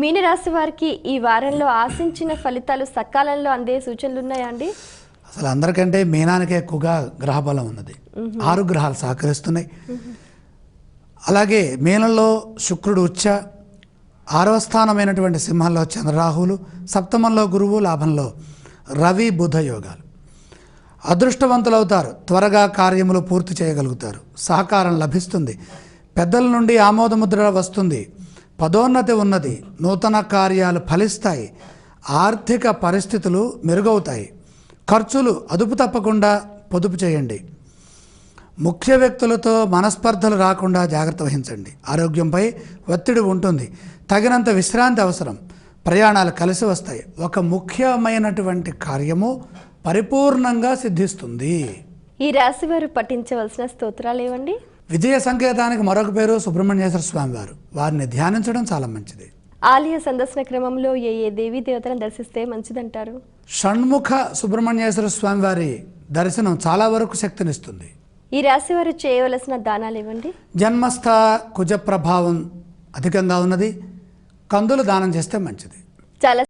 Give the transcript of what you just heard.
మీనరాశి వారికి ఈ వారంలో ఆశించిన ఫలితాలు సకాలంలో అందే సూచనలు ఉన్నాయా అండి? అసలు అందరికంటే మీనానికే ఎక్కువగా గ్రహబలం ఉన్నది. 6 గ్రహాలు సహకరిస్తున్నాయి. అలాగే మీనంలో శుక్రుడు ఉచ్చ, 6వ స్థానమైనటువంటి సింహంలో చంద్రరాహులు, సప్తమంలో గురువు, లాభంలో రవి బుధ యోగాలు. అదృష్టవంతులవుతారు, త్వరగా కార్యములు పూర్తి చేయగలుగుతారు, సహకారం లభిస్తుంది, పెద్దల నుండి ఆమోదముద్ర వస్తుంది, పదోన్నతి ఉన్నది, నూతన కార్యాలు ఫలిస్తాయి, ఆర్థిక పరిస్థితులు మెరుగవుతాయి, ఖర్చులు అదుపు తప్పకుండా పొదుపు చేయండి, ముఖ్య వ్యక్తులతో మనస్పర్ధలు రాకుండా జాగ్రత్త వహించండి, ఆరోగ్యంపై ఒత్తిడి ఉంటుంది, తగినంత విశ్రాంతి అవసరం, ప్రయాణాలు కలిసి వస్తాయి, ఒక ముఖ్యమైనటువంటి కార్యము పరిపూర్ణంగా సిద్ధిస్తుంది. ఈ రాశి వారు పఠించవలసిన స్తోత్రాలు ఏవండి? విజయ సంకేతానికి మరొక పేరు సుబ్రహ్మణ్యేశ్వర స్వామి వారు. వారిని ధ్యానించడం చాలా మంచిది. ఆలయ సందర్శన క్రమంలో ఏ దేవీ దేవతలను దర్శిస్తే మంచిదంటారు? షణ్ముఖ సుబ్రహ్మణ్యేశ్వర స్వామి వారి దర్శనం చాలా వరకు శక్తినిస్తుంది. ఈ రాశి వారు చేయవలసిన దానాలు ఏవండి? జన్మస్థ కుజ ప్రభావం అధికంగా ఉన్నది, కందులు దానం చేస్తే మంచిది. చాలా